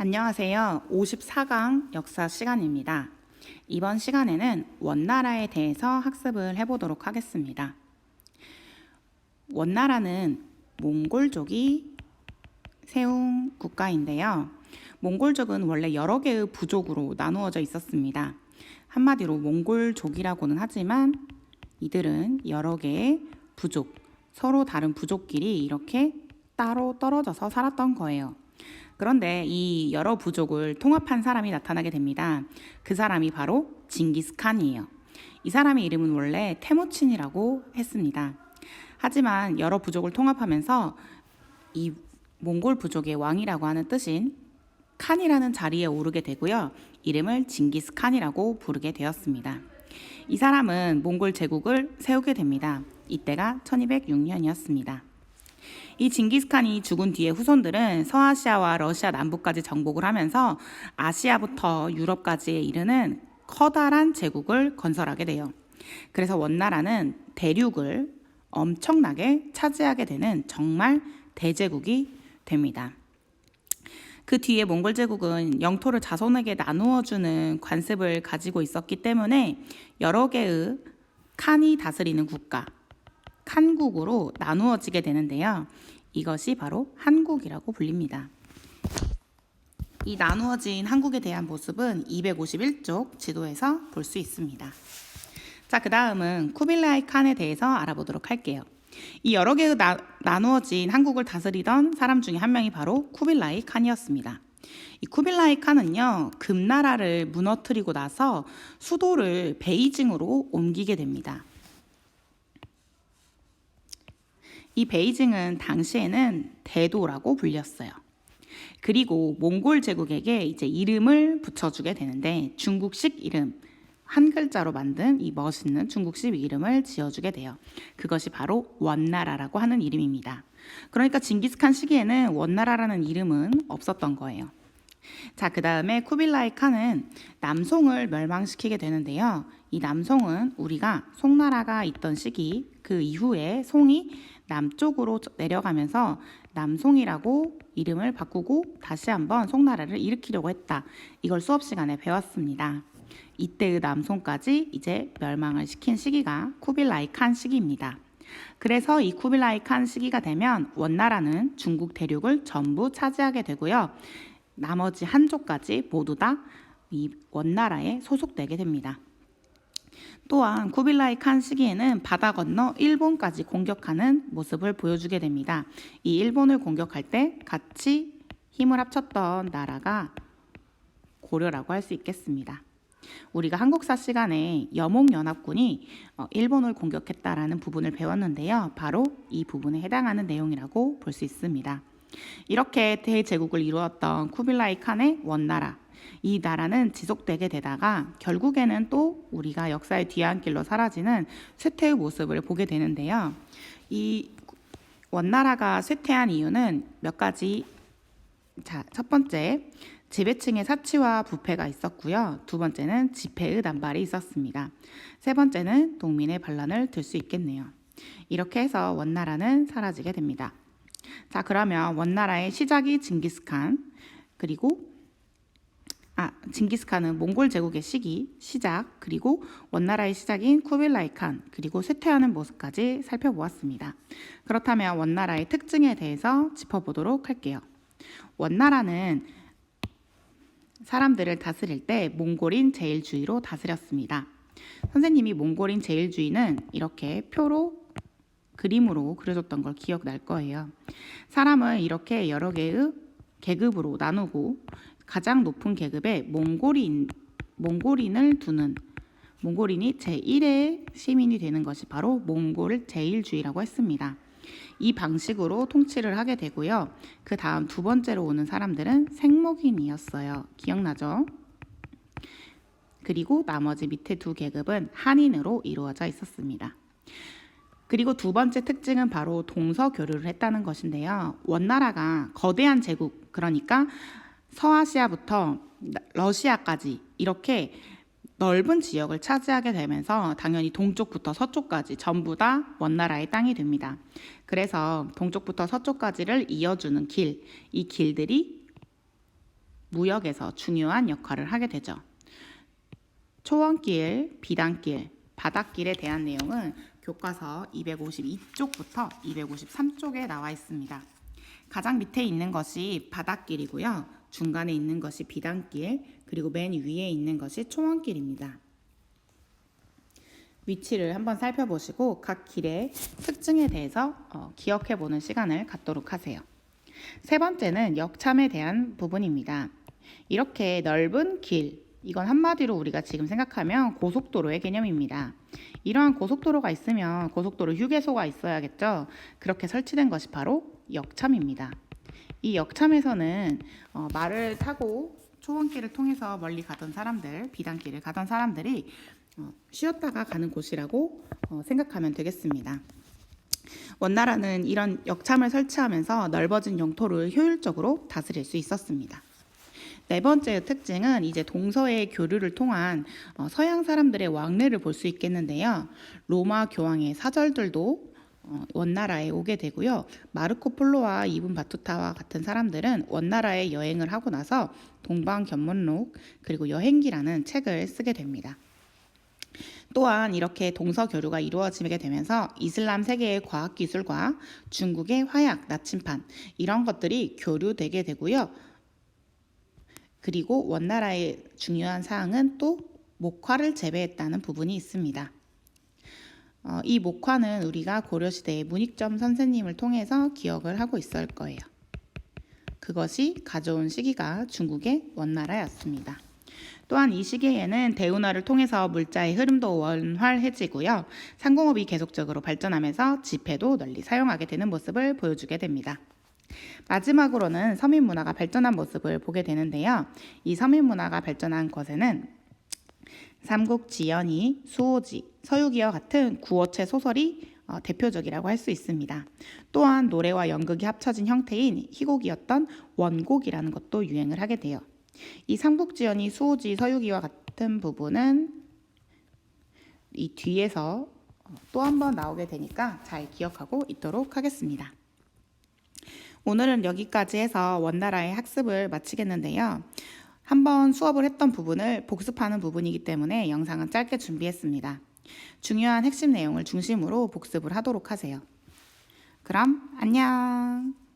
안녕하세요. 54강 역사 시간입니다. 이번 시간에는 원나라에 대해서 학습을 해보도록 하겠습니다. 원나라는 몽골족이 세운 국가인데요. 몽골족은 원래 여러 개의 부족으로 나누어져 있었습니다. 한마디로 몽골족이라고는 하지만 이들은 여러 개의 부족, 서로 다른 부족끼리 이렇게 따로 떨어져서 살았던 거예요. 그런데 이 여러 부족을 통합한 사람이 나타나게 됩니다. 그 사람이 바로 징기스칸이에요. 이 사람의 이름은 원래 테무친이라고 했습니다. 하지만 여러 부족을 통합하면서 이 몽골 부족의 왕이라고 하는 뜻인 칸이라는 자리에 오르게 되고요. 이름을 징기스칸이라고 부르게 되었습니다. 이 사람은 몽골 제국을 세우게 됩니다. 이때가 1206년이었습니다. 이 징기스칸이 죽은 뒤에 후손들은 서아시아와 러시아 남부까지 정복을 하면서 아시아부터 유럽까지에 이르는 커다란 제국을 건설하게 돼요. 그래서 원나라는 대륙을 엄청나게 차지하게 되는 정말 대제국이 됩니다. 그 뒤에 몽골 제국은 영토를 자손에게 나누어주는 관습을 가지고 있었기 때문에 여러 개의 칸이 다스리는 국가, 칸국으로 나누어지게 되는데요. 이것이 바로 한국이라고 불립니다. 이 나누어진 한국에 대한 모습은 251쪽 지도에서 볼 수 있습니다. 자, 그 다음은 쿠빌라이 칸에 대해서 알아보도록 할게요. 이 여러 개의 나누어진 한국을 다스리던 사람 중에 한 명이 바로 쿠빌라이 칸이었습니다. 이 쿠빌라이 칸은요, 금나라를 무너뜨리고 나서 수도를 베이징으로 옮기게 됩니다. 이 베이징은 당시에는 대도라고 불렸어요. 그리고 몽골 제국에게 이제 이름을 붙여주게 되는데 중국식 이름, 한 글자로 만든 이 멋있는 중국식 이름을 지어주게 돼요. 그것이 바로 원나라라고 하는 이름입니다. 그러니까 징기스칸 시기에는 원나라라는 이름은 없었던 거예요. 자, 그 다음에 쿠빌라이 칸은 남송을 멸망시키게 되는데요. 이 남송은 우리가 송나라가 있던 시기 그 이후에 송이 남쪽으로 내려가면서 남송이라고 이름을 바꾸고 다시 한번 송나라를 일으키려고 했다. 이걸 수업 시간에 배웠습니다. 이때의 남송까지 이제 멸망을 시킨 시기가 쿠빌라이 칸 시기입니다. 그래서 이 쿠빌라이 칸 시기가 되면 원나라는 중국 대륙을 전부 차지하게 되고요. 나머지 한족까지 모두 다 이 원나라에 소속되게 됩니다. 또한 쿠빌라이 칸 시기에는 바다 건너 일본까지 공격하는 모습을 보여주게 됩니다. 이 일본을 공격할 때 같이 힘을 합쳤던 나라가 고려라고 할 수 있겠습니다. 우리가 한국사 시간에 여몽연합군이 일본을 공격했다라는 부분을 배웠는데요. 바로 이 부분에 해당하는 내용이라고 볼 수 있습니다. 이렇게 대제국을 이루었던 쿠빌라이 칸의 원나라, 이 나라는 지속되게 되다가 결국에는 또 우리가 역사의 뒤안길로 사라지는 쇠퇴의 모습을 보게 되는데요. 이 원나라가 쇠퇴한 이유는 몇 가지. 자, 첫 번째, 지배층의 사치와 부패가 있었고요. 두 번째는 지폐의 남발이 있었습니다. 세 번째는 농민의 반란을 들 수 있겠네요. 이렇게 해서 원나라는 사라지게 됩니다. 자, 그러면 원나라의 시작이 징기스칸, 그리고 징기스칸은 몽골 제국의 시작, 그리고 원나라의 시작인 쿠빌라이 칸, 그리고 쇠퇴하는 모습까지 살펴보았습니다. 그렇다면 원나라의 특징에 대해서 짚어보도록 할게요. 원나라는 사람들을 다스릴 때 몽골인 제일주의로 다스렸습니다. 선생님이 몽골인 제일주의는 이렇게 표로 그림으로 그려줬던 걸 기억날 거예요. 사람을 이렇게 여러 개의 계급으로 나누고 가장 높은 계급에 몽골인을 두는, 몽골인이 제1의 시민이 되는 것이 바로 몽골 제일주의라고 했습니다. 이 방식으로 통치를 하게 되고요. 그 다음 두 번째로 오는 사람들은 생목인이었어요. 기억나죠? 그리고 나머지 밑에 두 계급은 한인으로 이루어져 있었습니다. 그리고 두 번째 특징은 바로 동서교류를 했다는 것인데요. 원나라가 거대한 제국, 그러니까 서아시아부터 러시아까지 이렇게 넓은 지역을 차지하게 되면서 당연히 동쪽부터 서쪽까지 전부 다 원나라의 땅이 됩니다. 그래서 동쪽부터 서쪽까지를 이어주는 길, 이 길들이 무역에서 중요한 역할을 하게 되죠. 초원길, 비단길, 바닷길에 대한 내용은 교과서 252쪽부터 253쪽에 나와 있습니다. 가장 밑에 있는 것이 바닷길이고요. 중간에 있는 것이 비단길, 그리고 맨 위에 있는 것이 초원길입니다. 위치를 한번 살펴보시고 각 길의 특징에 대해서 기억해보는 시간을 갖도록 하세요. 세 번째는 역참에 대한 부분입니다. 이렇게 넓은 길, 이건 한마디로 우리가 지금 생각하면 고속도로의 개념입니다. 이러한 고속도로가 있으면 고속도로 휴게소가 있어야겠죠. 그렇게 설치된 것이 바로 역참입니다. 이 역참에서는 말을 타고 초원길을 통해서 멀리 가던 사람들, 비단길을 가던 사람들이 쉬었다가 가는 곳이라고 생각하면 되겠습니다. 원나라는 이런 역참을 설치하면서 넓어진 영토를 효율적으로 다스릴 수 있었습니다. 네 번째 특징은 이제 동서의 교류를 통한 서양 사람들의 왕래를 볼 수 있겠는데요. 로마 교황의 사절들도 원나라에 오게 되고요. 마르코 폴로와 이븐 바투타와 같은 사람들은 원나라에 여행을 하고 나서 동방견문록 그리고 여행기라는 책을 쓰게 됩니다. 또한 이렇게 동서 교류가 이루어지게 되면서 이슬람 세계의 과학기술과 중국의 화약, 나침판 이런 것들이 교류되게 되고요. 그리고 원나라의 중요한 사항은 또 목화를 재배했다는 부분이 있습니다. 이 목화는 우리가 고려시대의 문익점 선생님을 통해서 기억을 하고 있을 거예요. 그것이 가져온 시기가 중국의 원나라였습니다. 또한 이 시기에는 대운하를 통해서 물자의 흐름도 원활해지고요. 상공업이 계속적으로 발전하면서 지폐도 널리 사용하게 되는 모습을 보여주게 됩니다. 마지막으로는 서민 문화가 발전한 모습을 보게 되는데요. 이 서민 문화가 발전한 것에는 삼국지연이, 수호지, 서유기와 같은 구어체 소설이 대표적이라고 할 수 있습니다. 또한 노래와 연극이 합쳐진 형태인 희곡이었던 원곡이라는 것도 유행을 하게 돼요. 이 삼국지연이, 수호지, 서유기와 같은 부분은 이 뒤에서 또 한 번 나오게 되니까 잘 기억하고 있도록 하겠습니다. 오늘은 여기까지 해서 원나라의 학습을 마치겠는데요. 한번 수업을 했던 부분을 복습하는 부분이기 때문에 영상은 짧게 준비했습니다. 중요한 핵심 내용을 중심으로 복습을 하도록 하세요. 그럼 안녕!